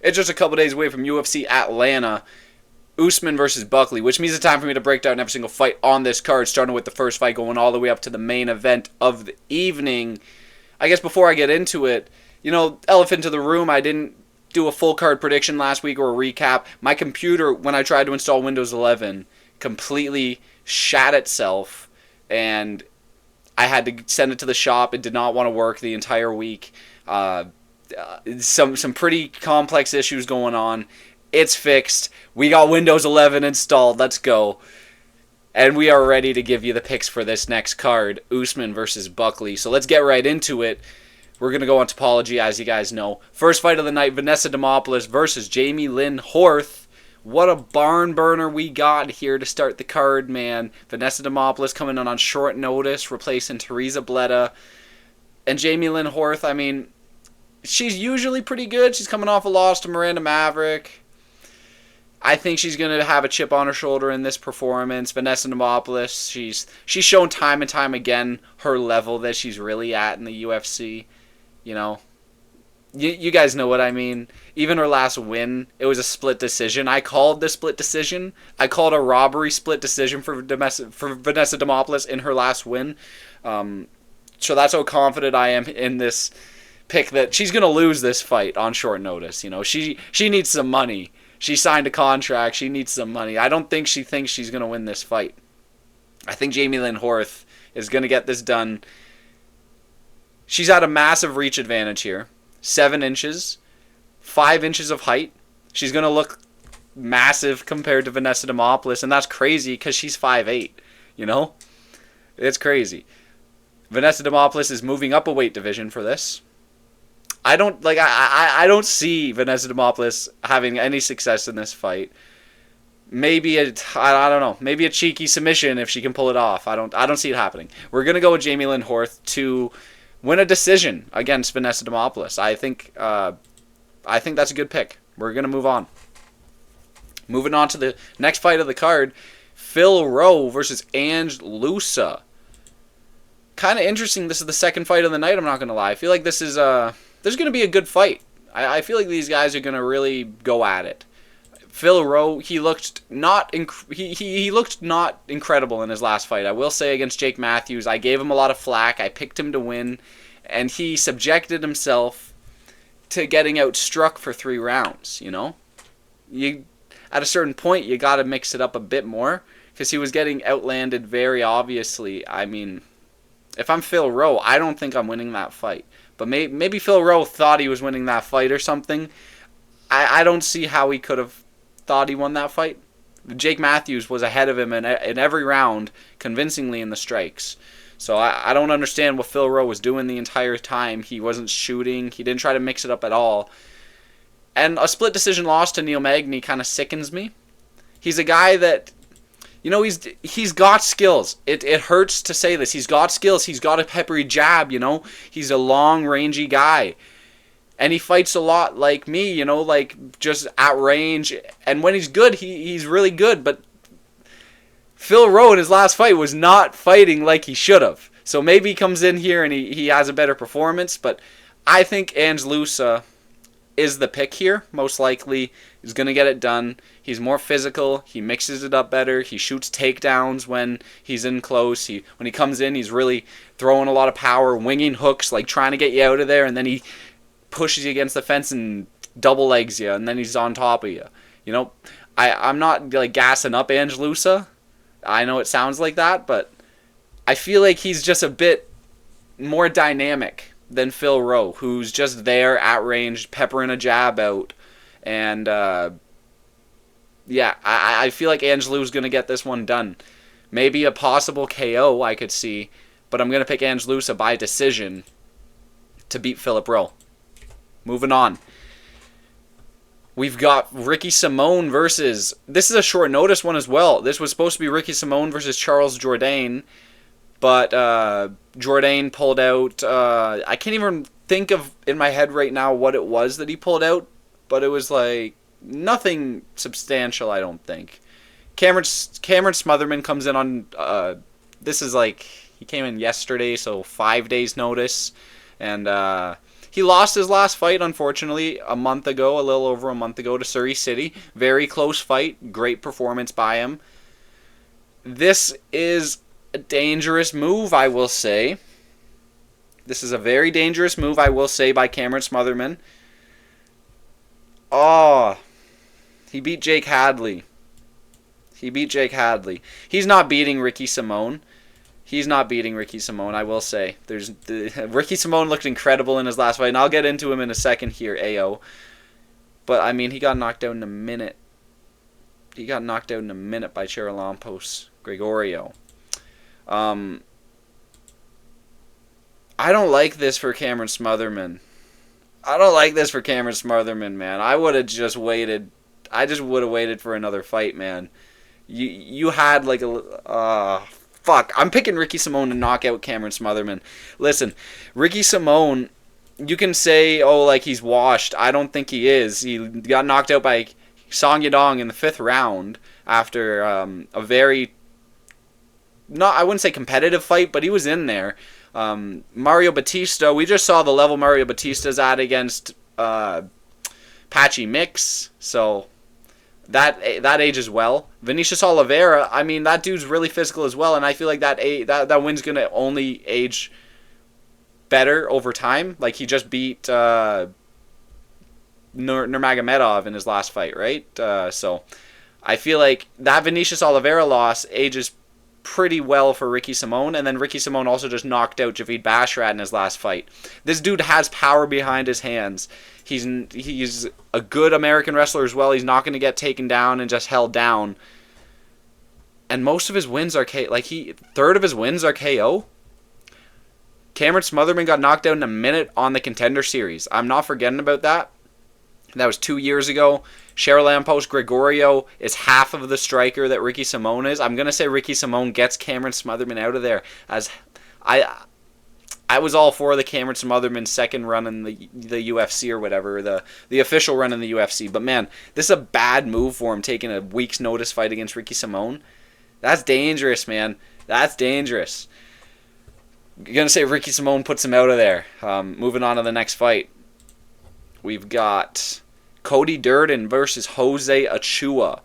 It's just a couple days away from UFC Atlanta. Usman versus Buckley, which means it's time for me to break down every single fight on this card, starting with the first fight, going all the way up to the main event of the evening. I guess before I get into it, elephant in the room, I didn't do a full card prediction last week or a recap. My computer, when I tried to install Windows 11, completely shat itself, and I had to send it to the shop. It did not want to work the entire week. Some pretty complex issues going on. It's fixed. We got Windows 11 installed. Let's go. And we are ready to give you the picks for this next card, Usman versus Buckley. So let's get right into it. We're going to go on Topology, as you guys know. First fight of the night, Vanessa Demopolous versus Jamey Horth. What a barn burner we got here to start the card, man. Vanessa Demopolous coming in on short notice, replacing Teresa Bleda. And Jamey Horth, I mean, she's usually pretty good. She's coming off a loss to Miranda Maverick. I think she's going to have a chip on her shoulder in this performance. Vanessa Demopolous, she's shown time and time again her level that she's really at in the UFC. You guys know what I mean. Even her last win, it was a split decision. I called the split decision. I called a robbery split decision for Vanessa Demopolous in her last win. So that's how confident I am in this pick that she's going to lose this fight on short notice. She needs some money. She signed a contract. She needs some money. I don't think she thinks she's going to win this fight. I think Jamey Horth is going to get this done. She's at a massive reach advantage here. 7 inches. 5 inches of height. She's going to look massive compared to Vanessa Demopolous, and that's crazy because she's 5'8". It's crazy. Vanessa Demopolous is moving up a weight division for this. I don't see Vanessa Demopolous having any success in this fight. Maybe I don't know. Maybe a cheeky submission if she can pull it off. I don't see it happening. We're gonna go with Jamey Horth to win a decision against Vanessa Demopolous. I think that's a good pick. We're gonna move on. Moving on to the next fight of the card, Rowe versus Ange Loosa. Kind of interesting. This is the second fight of the night. I'm not gonna lie. I feel like this is there's going to be a good fight. I feel like these guys are going to really go at it. Rowe, he looked not incredible in his last fight. I will say against Jake Matthews, I gave him a lot of flack. I picked him to win, and he subjected himself to getting outstruck for 3 rounds. At a certain point, you got to mix it up a bit more because he was getting outlanded very obviously. I mean, if I'm Rowe, I don't think I'm winning that fight. But maybe Rowe thought he was winning that fight or something. I don't see how he could have thought he won that fight. Jake Matthews was ahead of him in every round, convincingly in the strikes. So I don't understand what Rowe was doing the entire time. He wasn't shooting. He didn't try to mix it up at all. And a split decision loss to Neil Magny kind of sickens me. He's a guy that... he's got skills. It hurts to say this. He's got skills. He's got a peppery jab, He's a long, rangy guy. And he fights a lot like me, just at range. And when he's good, he's really good. But Rowe in his last fight was not fighting like he should have. So maybe he comes in here and he has a better performance. But I think Ange Loosa is the pick here, most likely. He's going to get it done. He's more physical. He mixes it up better. He shoots takedowns when he's in close. When he comes in, he's really throwing a lot of power, winging hooks, like trying to get you out of there, and then he pushes you against the fence and double legs you, and then he's on top of you. I'm not gassing up Ange Loosa. I know it sounds like that, but I feel like he's just a bit more dynamic than Rowe, who's just there at range, peppering a jab out. And, I feel like Ange Loosa's going to get this one done. Maybe a possible KO I could see, but I'm going to pick Ange Loosa by decision to beat Rowe. Moving on. We've got Ricky Simón versus... This is a short notice one as well. This was supposed to be Ricky Simón versus Charles Jourdain, but Jourdain pulled out... I can't even think of in my head right now what it was that he pulled out, but it was nothing substantial, I don't think. Cameron Smotherman comes in on... This is he came in yesterday, so 5 days notice, and He lost his last fight, unfortunately, a little over a month ago, to Surrey City. Very close fight. Great performance by him. This is a dangerous move, I will say. This is a very dangerous move, I will say, by Cameron Smotherman. Oh, he beat Jake Hadley. He's not beating Ricky Simone. I will say. Ricky Simone looked incredible in his last fight, and I'll get into him in a second here, AO. But, I mean, he got knocked out in a minute. By Charalampos Gregorio. I don't like this for Cameron Smotherman. Man. I would have just waited. I just would have waited for another fight, man. You had like fuck. I'm picking Ricky Simone to knock out Cameron Smotherman. Listen, Ricky Simone, you can say, oh, like he's washed. I don't think he is. He got knocked out by Song Yadong in the 5th round after a very, I wouldn't say competitive fight, but he was in there. Mario Batista, we just saw the level Mario Batista's at against Patchy Mix, so that ages well. Vinicius Oliveira, I mean, that dude's really physical as well, and I feel like that win's going to only age better over time. Like, he just beat Nurmagomedov in his last fight, right? So I feel like that Vinicius Oliveira loss ages pretty well for Ricky Simone, and then Ricky Simone also just knocked out Javid Bashrat in his last fight. This dude has power behind his hands. He's a good American wrestler as well. He's not going to get taken down and just held down. And most of his wins are third of his wins are KO. Cameron Smotherman got knocked out in a minute on the Contender Series. I'm not forgetting about that. That was 2 years ago. Charalampos Gregorio is half of the striker that Ricky Simone is. I'm going to say Ricky Simone gets Cameron Smotherman out of there. As I was all for the Cameron Smotherman second run in the UFC or whatever, the official run in the UFC. But man, this is a bad move for him, taking a week's notice fight against Ricky Simone. That's dangerous, man. That's dangerous. I'm going to say Ricky Simone puts him out of there. Moving on to the next fight. We've got Cody Durden versus Jose Ochua.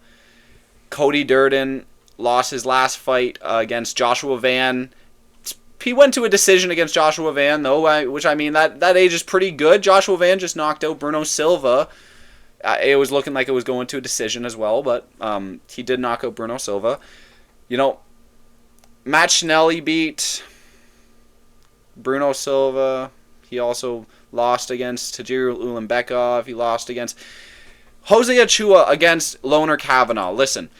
Cody Durden lost his last fight against Joshua Van. He went to a decision against Joshua Van, though, which, I mean, that age is pretty good. Joshua Van just knocked out Bruno Silva. It was looking like it was going to a decision as well, but he did knock out Bruno Silva. You know, Matt Schnelly beat Bruno Silva. He also lost against Tajir Ulanbekov. He lost against Jose Ochua against Loner Kavanaugh. Listen,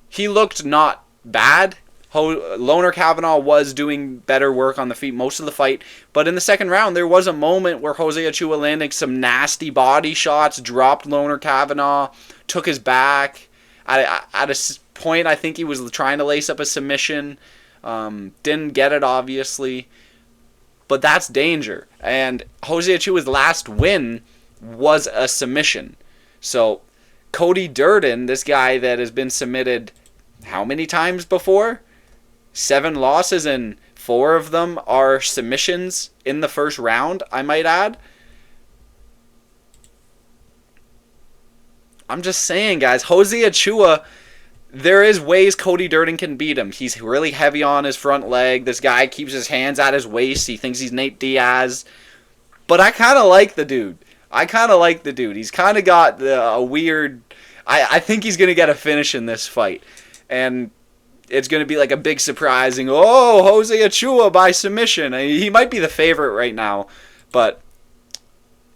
he looked not bad. Loner Kavanaugh was doing better work on the feet most of the fight, but in the second round there was a moment where Jose Ochua landed some nasty body shots, dropped Loner Kavanaugh, took his back. At a point, I think he was trying to lace up a submission. Didn't get it, obviously. But that's danger. And Jose Ochua's last win was a submission. So Cody Durden, this guy that has been submitted how many times before? 7 losses, and 4 of them are submissions in the first round, I might add. I'm just saying, guys, Jose Ochua, there is ways Cody Durden can beat him. He's really heavy on his front leg. This guy keeps his hands at his waist. He thinks he's Nate Diaz. But I kind of like the dude. He's kind of got a weird... I think he's going to get a finish in this fight. And it's going to be like a big surprising, oh, Jose Ochua by submission. He might be the favorite right now, but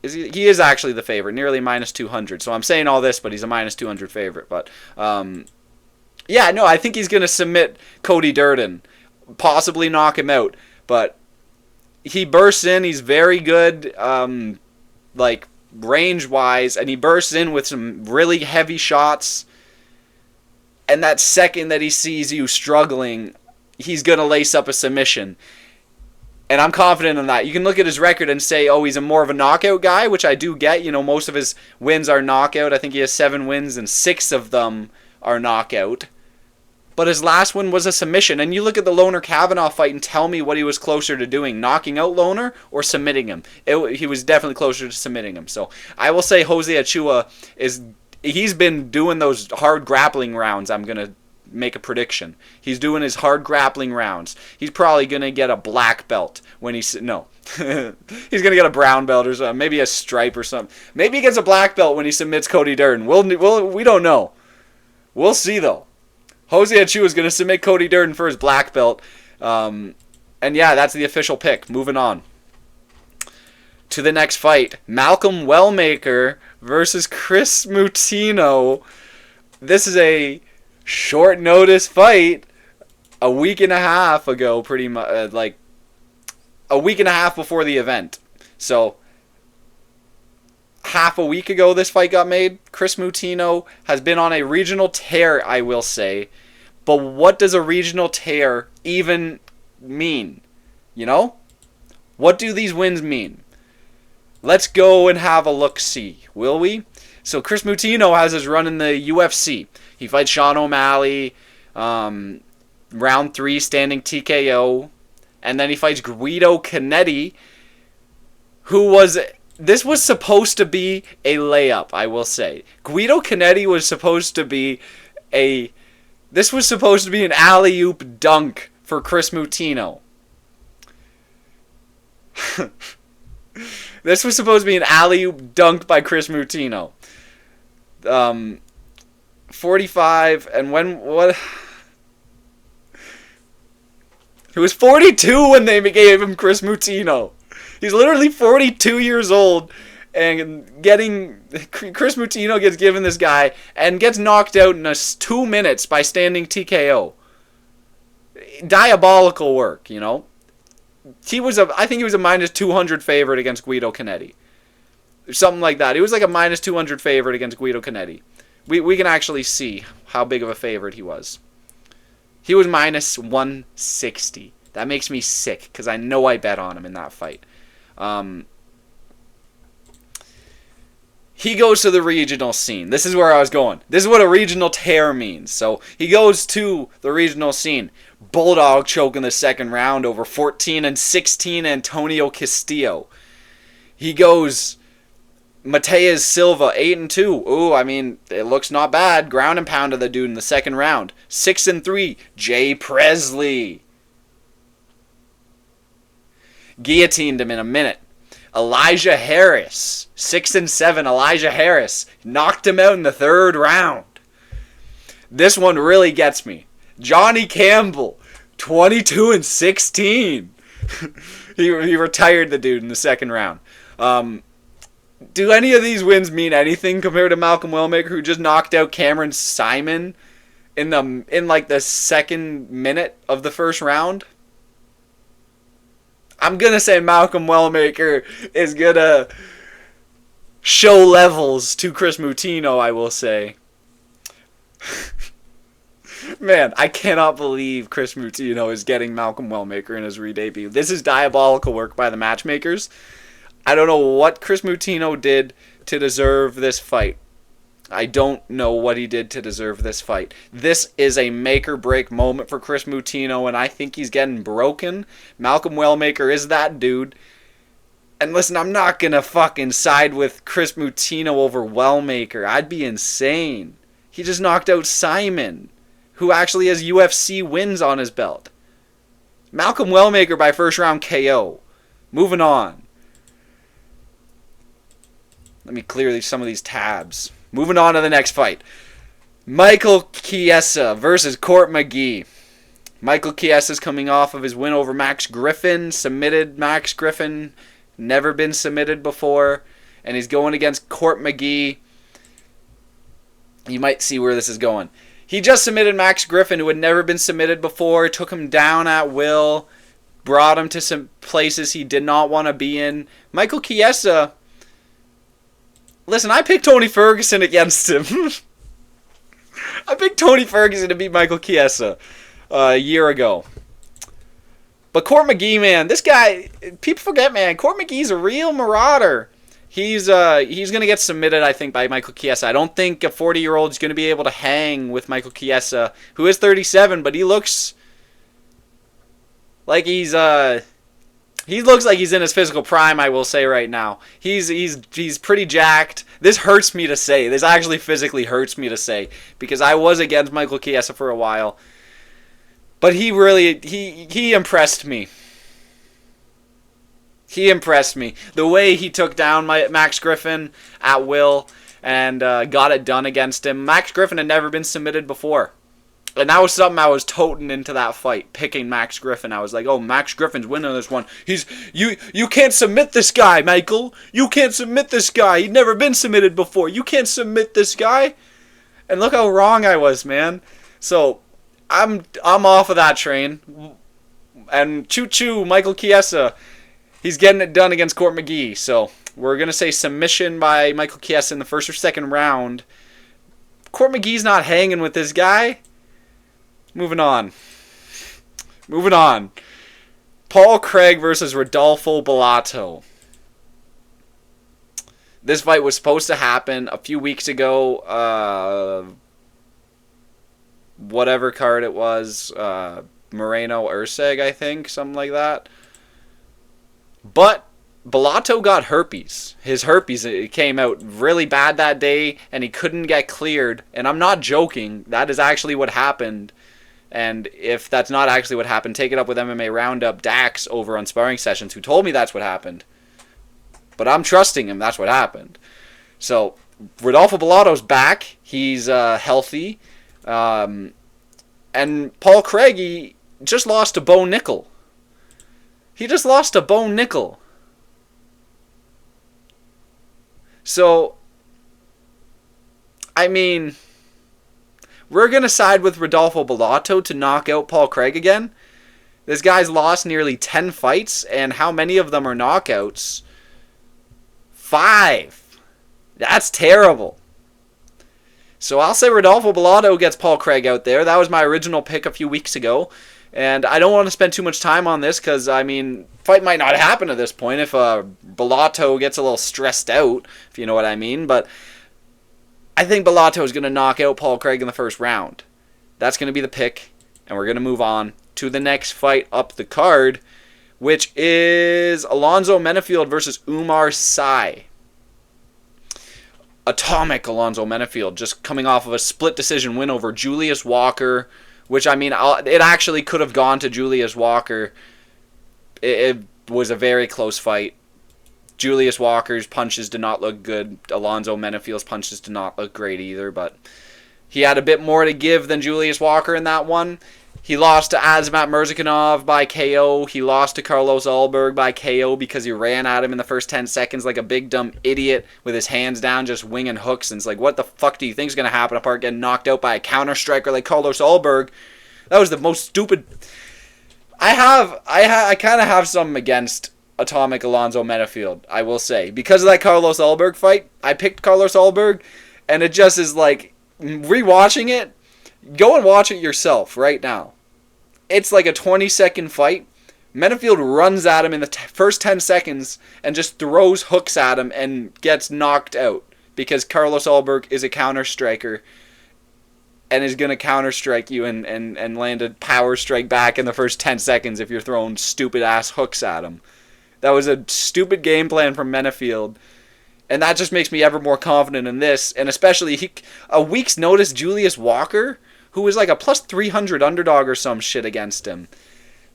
he is actually the favorite, nearly minus 200. So I'm saying all this, but he's a minus 200 favorite. But yeah, no, I think he's going to submit Cody Durden, possibly knock him out. But he bursts in. He's very good, like range-wise, and he bursts in with some really heavy shots. And that second that he sees you struggling, he's going to lace up a submission. And I'm confident in that. You can look at his record and say, oh, he's more of a knockout guy, which I do get. You know, most of his wins are knockout. I think he has 7 wins and 6 of them are knockout. but his last one was a submission. And you look at the Loner Kavanaugh fight and tell me what he was closer to doing, knocking out Loner or submitting him. He was definitely closer to submitting him. So I will say Jose Ochua he's been doing those hard grappling rounds. I'm going to make a prediction. He's doing his hard grappling rounds. He's probably going to get a black belt when he's going to get a brown belt or something, maybe a stripe or something. Maybe he gets a black belt when he submits Cody Durden. We don't know. We'll see though. Jose Ochua is going to submit Cody Durden for his black belt. And yeah, that's the official pick. Moving on to the next fight. Malcom Wellmaker versus Kris Moutinho. This is a short notice fight. A week and a half ago, pretty much, like a week and a half before the event. So half a week ago this fight got made. Kris Moutinho has been on a regional tear, I will say. But what does a regional tear even mean? You know? What do these wins mean? Let's go and have a look-see, will we? So Kris Moutinho has his run in the UFC. He fights Sean O'Malley, round 3 standing TKO. And then he fights Guido Canetti, this was supposed to be a layup, I will say. Guido Canetti was supposed to be this was supposed to be an alley-oop dunk for Kris Moutinho. This was supposed to be an alley-oop dunk by Kris Moutinho. 45, and what? He was 42 when they gave him Kris Moutinho. He's literally 42 years old, and Kris Moutinho gets given this guy and gets knocked out in 2 minutes by standing TKO. Diabolical work, you know. I think he was a minus 200 favorite against Guido Canetti. Something like that. He was like a minus 200 favorite against Guido Canetti. We can actually see how big of a favorite he was. He was minus 160. That makes me sick because I know I bet on him in that fight. He goes to the regional scene. This is where I was going. This is what a regional tear means. So he goes to the regional scene. Bulldog choke in the second round over 14-16 Antonio Castillo. He goes Mateus Silva 8-2. Ooh, I mean, it looks not bad. Ground and pound of the dude in the second round. 6-3 Jay Presley. Guillotined him in a minute. Elijah Harris, 6-7 Elijah Harris, knocked him out in the third round. This one really gets me. Johnny Campbell, 22-16. he retired the dude in the second round. Do any of these wins mean anything compared to Malcom Wellmaker, who just knocked out Cameron Simon in the second minute of the first round? I'm going to say Malcom Wellmaker is going to show levels to Kris Moutinho, I will say. Man, I cannot believe Kris Moutinho is getting Malcom Wellmaker in his re-debut. This is diabolical work by the matchmakers. I don't know what Kris Moutinho did to deserve this fight. I don't know what he did to deserve this fight. This is a make-or-break moment for Kris Moutinho, and I think he's getting broken. Malcom Wellmaker is that dude. And listen, I'm not going to fucking side with Kris Moutinho over Wellmaker. I'd be insane. He just knocked out Simon, who actually has UFC wins on his belt. Malcom Wellmaker by first round KO. Moving on. Let me clear some of these tabs. Moving on to the next fight. Michael Chiesa versus Court McGhee. Michael Chiesa's coming off of his win over Max Griffin. Submitted Max Griffin. Never been submitted before. And he's going against Court McGhee. You might see where this is going. He just submitted Max Griffin, who had never been submitted before. Took him down at will. Brought him to some places he did not want to be in. Michael Chiesa... Listen, I picked Tony Ferguson against him. I picked Tony Ferguson to beat Michael Chiesa a year ago. But Court McGhee, man, this guy, people forget, man, Court McGhee's a real marauder. He's going to get submitted, I think, by Michael Chiesa. I don't think a 40-year-old is going to be able to hang with Michael Chiesa, who is 37, but he looks like he looks like he's in his physical prime, I will say right now. He's pretty jacked. This hurts me to say. This actually physically hurts me to say, because I was against Michael Chiesa for a while. But he really he impressed me. He impressed me. The way he took down Max Griffin at will and got it done against him. Max Griffin had never been submitted before. And that was something I was toting into that fight, picking Max Griffin. I was like, oh, Max Griffin's winning this one. You can't submit this guy, Michael. You can't submit this guy. He'd never been submitted before. You can't submit this guy. And look how wrong I was, man. So I'm off of that train. And choo-choo, Michael Chiesa. He's getting it done against Court McGhee. So we're going to say submission by Michael Chiesa in the first or second round. Court McGhee's not hanging with this guy. Moving on. Paul Craig versus Rodolfo Bellato. This fight was supposed to happen a few weeks ago. Whatever card it was. Moreno Urseg, I think. Something like that. But Bellato got herpes. His herpes, it came out really bad that day, and he couldn't get cleared. And I'm not joking. That is actually what happened. And if that's not actually what happened, take it up with MMA Roundup Dax over on Sparring Sessions, who told me that's what happened. But I'm trusting him. That's what happened. So Rodolfo Bellato's back. He's healthy. And Paul Craig, he just lost to Bo Nickel. So, I mean, we're going to side with Rodolfo Bellato to knock out Paul Craig again. This guy's lost nearly 10 fights, and how many of them are knockouts? 5. That's terrible. So I'll say Rodolfo Bellato gets Paul Craig out there. That was my original pick a few weeks ago. And I don't want to spend too much time on this because, I mean, fight might not happen at this point if Bellato gets a little stressed out, if you know what I mean. But I think Bellato is going to knock out Paul Craig in the first round. That's going to be the pick, and we're going to move on to the next fight up the card, which is Alonzo Menifield versus Oumar Sy. Atomic Alonzo Menifield, just coming off of a split decision win over Julius Walker, which, I mean, it actually could have gone to Julius Walker. It was a very close fight. Julius Walker's punches did not look good. Alonzo Menifield's punches did not look great either, but he had a bit more to give than Julius Walker in that one. He lost to Azamat Murzakanov by KO. He lost to Carlos Ulberg by KO because he ran at him in the first 10 seconds like a big dumb idiot with his hands down just winging hooks. And it's like, what the fuck do you think is going to happen apart getting knocked out by a counter striker like Carlos Ulberg? That was the most stupid... I kind of have something against Atomic Alonzo Menifield, I will say. Because of that Carlos Ulberg fight, I picked Carlos Ulberg, and it just is like, rewatching it, go and watch it yourself right now. It's like a 20-second fight. Menifield runs at him in the first 10 seconds and just throws hooks at him and gets knocked out because Carlos Ulberg is a counter striker and is going to counter strike you and land a power strike back in the first 10 seconds if you're throwing stupid ass hooks at him. That was a stupid game plan from Menifield. And that just makes me ever more confident in this. And especially a week's notice Julius Walker, who was like a plus 300 underdog or some shit against him.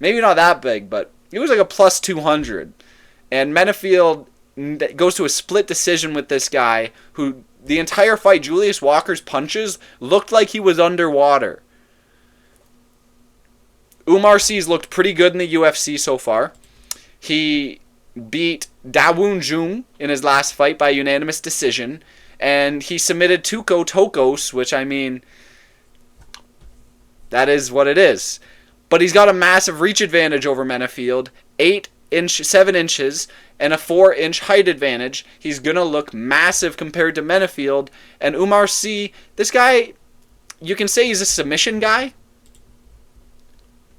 Maybe not that big, but he was like a plus 200. And Menifield goes to a split decision with this guy who the entire fight, Julius Walker's punches looked like he was underwater. Oumar Sy's looked pretty good in the UFC so far. He beat Dawoon Jung in his last fight by unanimous decision. And he submitted Tuco Tokos, which, I mean, that is what it is. But he's got a massive reach advantage over Menifield. 7 inches and a 4-inch height advantage. He's going to look massive compared to Menifield. And Oumar Sy, this guy, you can say he's a submission guy.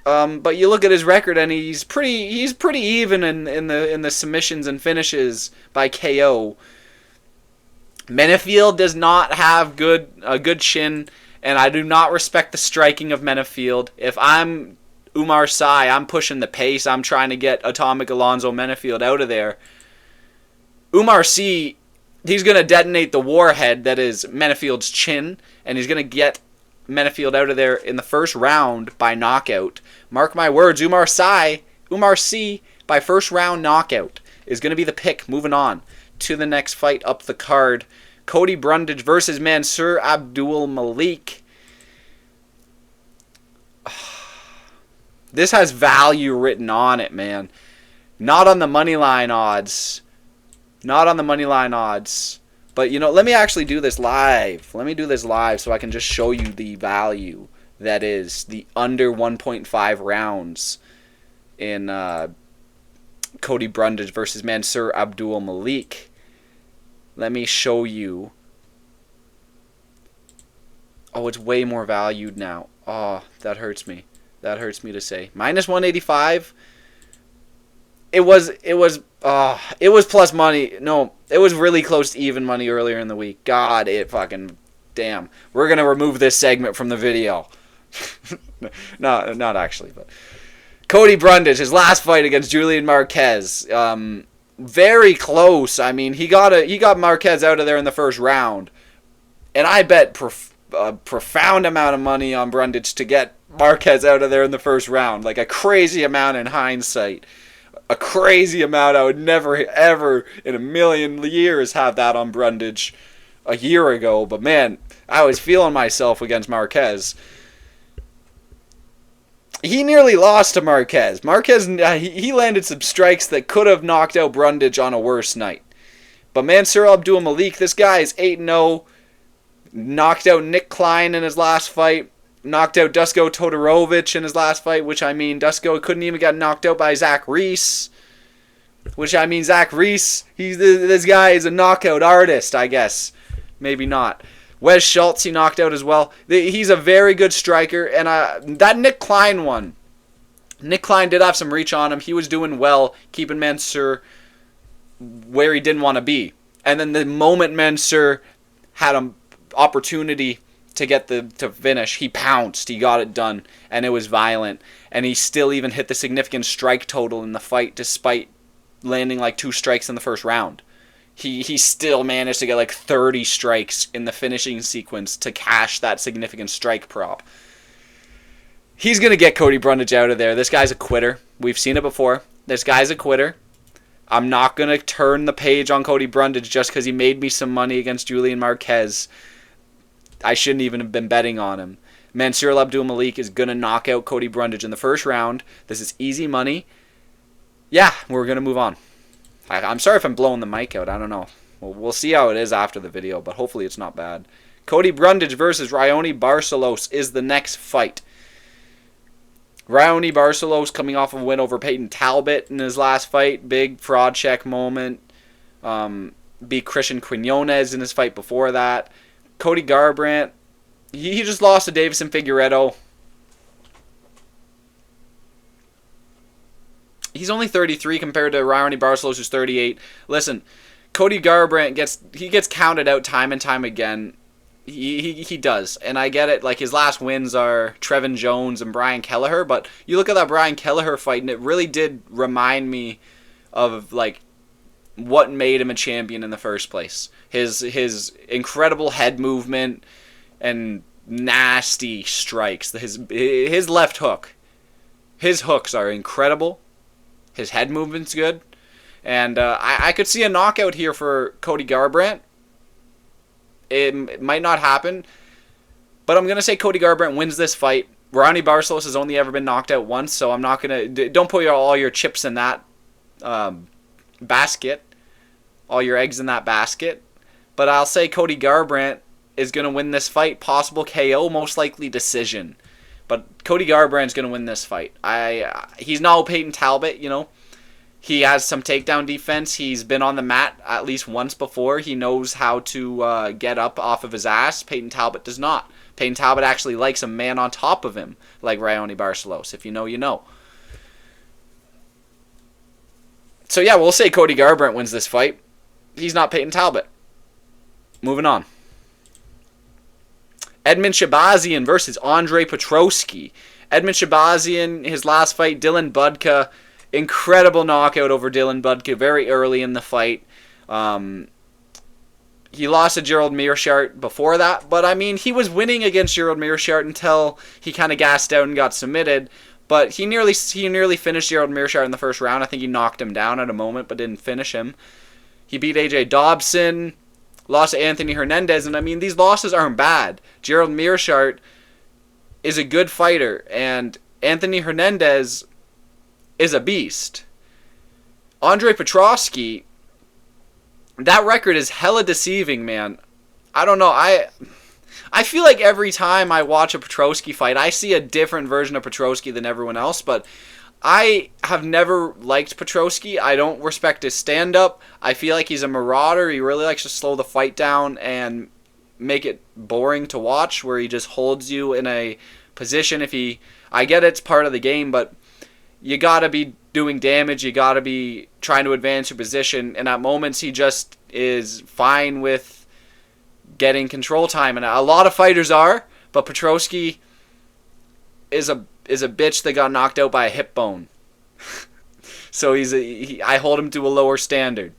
But you look at his record, and he's pretty even in the submissions and finishes by KO. Menifield does not have a good chin, and I do not respect the striking of Menifield. If I'm Oumar Sy, I'm pushing the pace. I'm trying to get Atomic Alonzo Menifield out of there. Oumar Sy, he's going to detonate the warhead that is Menifield's chin, and he's going to get Menifield out of there in the first round by knockout. Mark my words, Oumar Sy by first round knockout is going to be the pick. Moving on to the next fight up the card. Cody Brundage versus Mansur Abdul Malik. This has value written on it, man. Not on the money line odds. Not on the money line odds. But, you know, let me actually do this live. Let me do this live so I can just show you the value that is the under 1.5 rounds in Cody Brundage versus Mansur Abdul Malik. Let me show you. Oh, it's way more valued now. Oh, that hurts me. That hurts me to say. Minus 185. It was plus money. No, it was really close to even money earlier in the week. God, it fucking damn. We're gonna remove this segment from the video. No, not actually, but Cody Brundage, his last fight against Julian Marquez. Very close. I mean, he got Marquez out of there in the first round, and I bet a profound amount of money on Brundage to get Marquez out of there in the first round, like a crazy amount in hindsight. A crazy amount. I would never, ever in a million years have that on Brundage a year ago. But man, I was feeling myself against Marquez. He nearly lost to Marquez. Marquez, he landed some strikes that could have knocked out Brundage on a worse night. But Mansur Abdul Malik, this guy is 8-0. Knocked out Nick Klein in his last fight. Knocked out Dusko Todorovic in his last fight, which I mean, Dusko couldn't even get knocked out by Zach Reese. Which I mean, Zach Reese, this guy is a knockout artist, I guess. Maybe not. Wes Schultz, he knocked out as well. He's a very good striker, and that Nick Klein one. Nick Klein did have some reach on him. He was doing well, keeping Mansur where he didn't want to be. And then the moment Mansur had an opportunity to finish, he pounced, he got it done, and it was violent, and he still even hit the significant strike total in the fight despite landing like 2 strikes in the first round. He still managed to get like 30 strikes in the finishing sequence to cash that significant strike prop. He's going to get Cody Brundage out of there. This guy's a quitter. We've seen it before. This guy's a quitter. I'm not going to turn the page on Cody Brundage just because he made me some money against Julian Marquez. I shouldn't even have been betting on him. Mansur Abdul Malik is going to knock out Cody Brundage in the first round. This is easy money. Yeah, we're going to move on. I'm sorry if I'm blowing the mic out. I don't know. We'll see how it is after the video, but hopefully it's not bad. Cody Brundage versus Raoni Barcelos is the next fight. Raoni Barcelos coming off of a win over Peyton Talbot in his last fight. Big fraud check moment. Beat Christian Quinones in his fight before that. Cody Garbrandt, he just lost to Davison Figueiredo. He's only 33 compared to Raoni Barcelos, who's 38. Listen, Cody Garbrandt gets counted out time and time again. He does, and I get it. Like, his last wins are Trevin Jones and Brian Kelleher, but you look at that Brian Kelleher fight, and it really did remind me of like what made him a champion in the first place. His incredible head movement and nasty strikes. His left hook. His hooks are incredible. His head movement's good. And I could see a knockout here for Cody Garbrandt. It might not happen. But I'm going to say Cody Garbrandt wins this fight. Raoni Barcelos has only ever been knocked out once, so I'm not going to... Don't put all your chips in that basket. All your eggs in that basket. But I'll say Cody Garbrandt is going to win this fight. Possible KO, most likely decision. But Cody Garbrandt's going to win this fight. He's no Peyton Talbot, you know. He has some takedown defense. He's been on the mat at least once before. He knows how to get up off of his ass. Peyton Talbot does not. Peyton Talbot actually likes a man on top of him, like Raoni Barcelos. If you know, you know. So yeah, we'll say Cody Garbrandt wins this fight. He's not Peyton Talbot. Moving on. Edmund Shabazian versus Andre Petroski. Edmund Shabazian, his last fight, Dylan Budka. Incredible knockout over Dylan Budka very early in the fight. He lost to Gerald Meerschaert before that, but I mean, he was winning against Gerald Meerschaert until he kind of gassed out and got submitted. But he nearly finished Gerald Meerschaert in the first round. I think he knocked him down at a moment, but didn't finish him. He beat AJ Dobson, lost to Anthony Hernandez, and I mean, these losses aren't bad. Gerald Meerschaert is a good fighter, and Anthony Hernandez is a beast. Andre Petroski, that record is hella deceiving, man. I don't know. I feel like every time I watch a Petroski fight, I see a different version of Petroski than everyone else, but I have never liked Petroski. I don't respect his stand-up. I feel like he's a marauder. He really likes to slow the fight down and make it boring to watch, where he just holds you in a position. I get it's part of the game, but you gotta be doing damage. You gotta be trying to advance your position. And at moments, he just is fine with getting control time. And a lot of fighters are, but Petroski is a bitch that got knocked out by a hip bone. So I hold him to a lower standard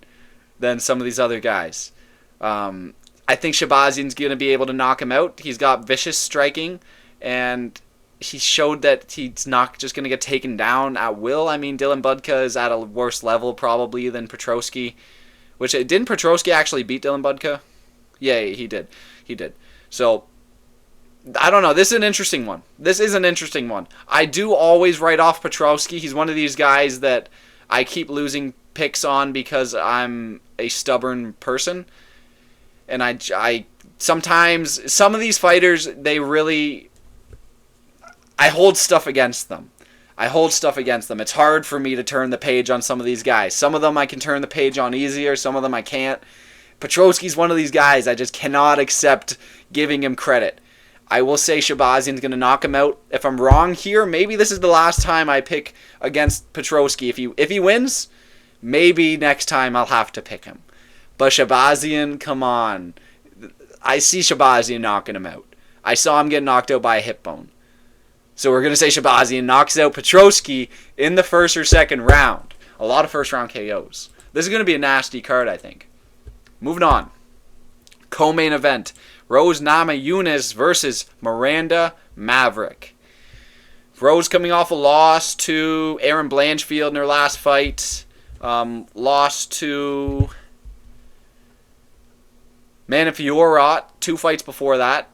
than some of these other guys. I think Shabazian's going to be able to knock him out. He's got vicious striking, and he showed that he's not just going to get taken down at will. I mean, Dylan Budka is at a worse level probably than Petroski. Didn't Petroski actually beat Dylan Budka? Yeah, he did. So, I don't know. This is an interesting one. I do always write off Petroski. He's one of these guys that I keep losing picks on because I'm a stubborn person. And I sometimes, some of these fighters, I hold stuff against them. It's hard for me to turn the page on some of these guys. Some of them I can turn the page on easier. Some of them I can't. Petroski's one of these guys I just cannot accept giving him credit. I will say Shabazian's going to knock him out. If I'm wrong here, maybe this is the last time I pick against Petroski. If he wins, maybe next time I'll have to pick him. But Shabazian, come on. I see Shabazian knocking him out. I saw him get knocked out by a hip bone. So we're going to say Shabazian knocks out Petroski in the first or second round. A lot of first round KOs. This is going to be a nasty card, I think. Moving on. Co-main event. Rose Namajunas versus Miranda Maverick. Rose coming off a loss to Erin Blanchfield in her last fight. Lost to Menifield 2 fights before that.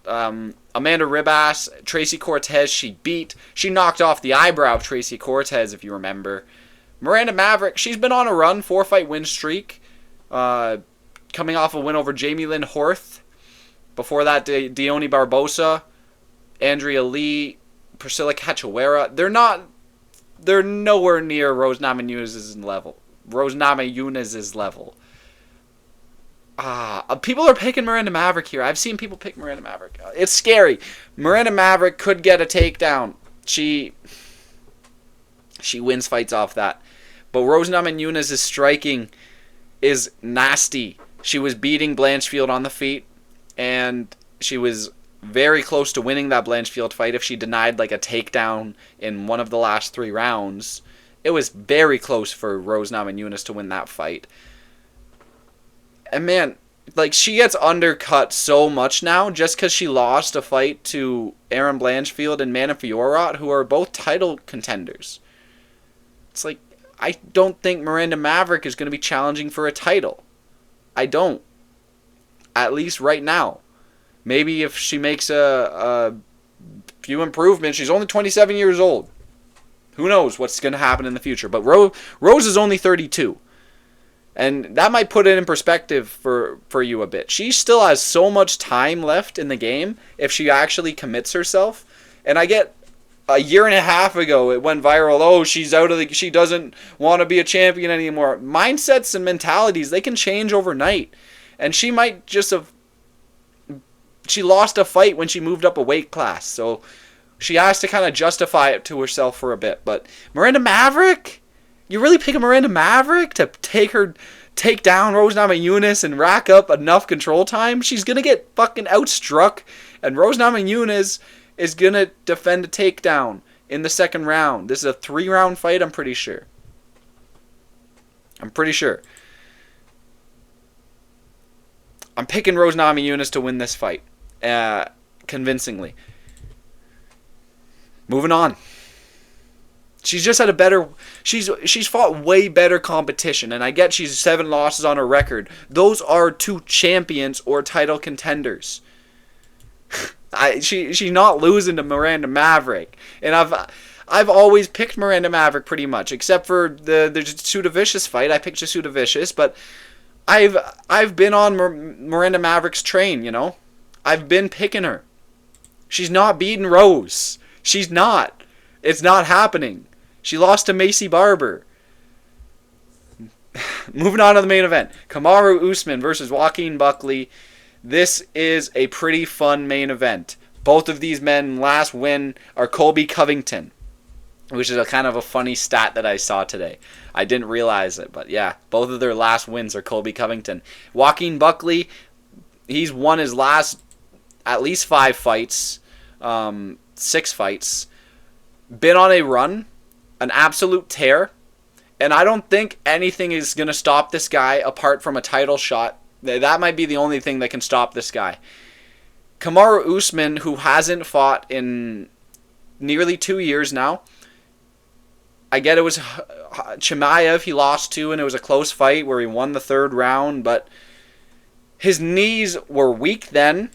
Amanda Ribas, Tracy Cortez, she knocked off the eyebrow of Tracy Cortez, if you remember. Miranda Maverick, she's been on a run, 4-fight win streak. Coming off a win over Jamey Lynn Horth. Before that, Dione Barbosa, Andrea Lee, Priscilla Cachoeira. They're nowhere near Rose Namajunas' level. People are picking Miranda Maverick here. I've seen people pick Miranda Maverick. It's scary. Miranda Maverick could get a takedown. She wins fights off that. But Rose Namajunas' striking is nasty. She was beating Blanchfield on the feet, and she was very close to winning that Blanchfield fight if she denied like a takedown in one of the last 3 rounds. It was very close for Rose Namajunas to win that fight. And man, like, she gets undercut so much now just because she lost a fight to Erin Blanchfield and Menifield, who are both title contenders. It's like, I don't think Miranda Maverick is going to be challenging for a title. I don't. At least right now. Maybe if she makes a few improvements. She's only 27 years old. Who knows what's going to happen in the future. But Rose is only 32. And that might put it in perspective for you a bit. She still has so much time left in the game if she actually commits herself. And I get a year and a half ago it went viral. Oh, she's out of the. She doesn't want to be a champion anymore. Mindsets and mentalities, they can change overnight, and she might just have. She lost a fight when she moved up a weight class, so she has to kind of justify it to herself for a bit. But Miranda Maverick, you really pick a Miranda Maverick to take down Rose Namajunas and rack up enough control time? She's gonna get fucking outstruck, and Rose Namajunas is going to defend a takedown in the second round. This is a 3-round fight, I'm pretty sure. I'm picking Rose Namajunas to win this fight. Convincingly. Moving on. She's just had a better... She's fought way better competition, and I get she's 7 losses on her record. Those are 2 champions or title contenders. She's not losing to Miranda Maverick, and I've always picked Miranda Maverick pretty much, except for the Jasuda Vicious fight. I picked Jasuda Vicious, but I've been on Miranda Maverick's train. You know, I've been picking her. She's not beating Rose. She's not. It's not happening. She lost to Macy Barber. Moving on to the main event: Kamaru Usman versus Joaquin Buckley. This is a pretty fun main event. Both of these men last win are Colby Covington, which is a kind of a funny stat that I saw today. I didn't realize it, but yeah, both of their last wins are Colby Covington. Joaquin Buckley, he's won his last at least 5 fights, 6 fights. Been on a run, an absolute tear, and I don't think anything is going to stop this guy apart from a title shot. That might be the only thing that can stop this guy. Kamaru Usman, who hasn't fought in nearly 2 years now. I get it was Chimaev he lost to, and it was a close fight where he won the 3rd round, but his knees were weak then.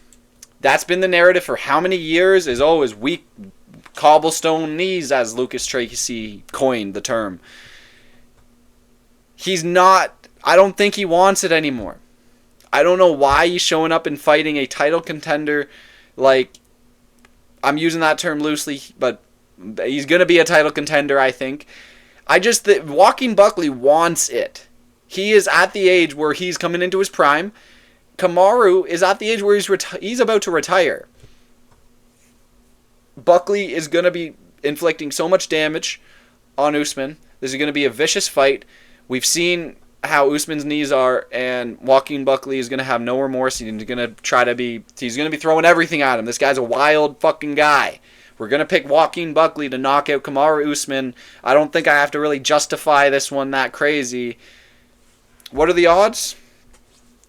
That's been the narrative for how many years? Is always weak cobblestone knees, as Lucas Tracy coined the term. He's not... I don't think he wants it anymore. I don't know why he's showing up and fighting a title contender. Like, I'm using that term loosely, but he's going to be a title contender, I think. Joaquin Buckley wants it. He is at the age where he's coming into his prime. Kamaru is at the age where he's about to retire. Buckley is going to be inflicting so much damage on Usman. This is going to be a vicious fight. We've seen how Usman's knees are, and Joaquin Buckley is going to have no remorse. He's going to be throwing everything at him. This guy's a wild fucking guy. We're going to pick Joaquin Buckley to knock out Kamaru Usman. I don't think I have to really justify this one that crazy. What are the odds?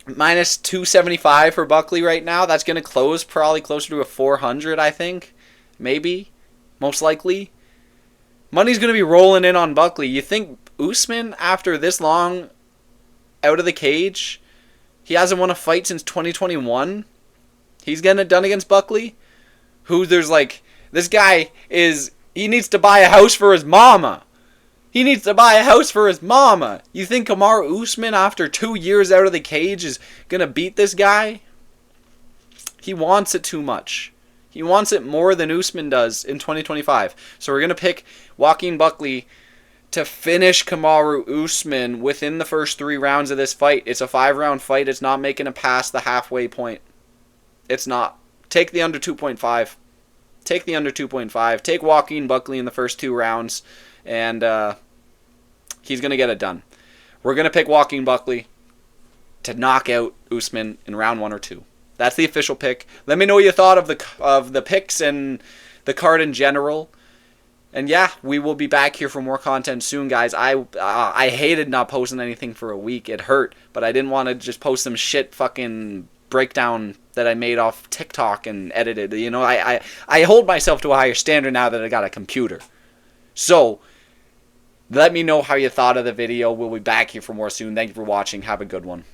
Minus 275 for Buckley right now. That's going to close probably closer to a 400, I think. Maybe. Most likely. Money's going to be rolling in on Buckley. You think Usman, after this long out of the cage, he hasn't won a fight since 2021? He's getting it done against Buckley? Who there's like... This guy is... He needs to buy a house for his mama. He needs to buy a house for his mama. You think Kamaru Usman, after 2 years out of the cage, is going to beat this guy? He wants it too much. He wants it more than Usman does in 2025. So we're going to pick Joaquin Buckley to finish Kamaru Usman within the first 3 rounds of this fight. It's a 5-round fight. It's not making it past the halfway point. It's not. Take the under 2.5. Take the under 2.5. Take Joaquin Buckley in the first 2 rounds. And he's going to get it done. We're going to pick Joaquin Buckley to knock out Usman in round 1 or 2. That's the official pick. Let me know what you thought of the picks and the card in general. And yeah, we will be back here for more content soon, guys. I hated not posting anything for a week. It hurt, but I didn't want to just post some shit fucking breakdown that I made off TikTok and edited. You know, I hold myself to a higher standard now that I got a computer. So, let me know how you thought of the video. We'll be back here for more soon. Thank you for watching. Have a good one.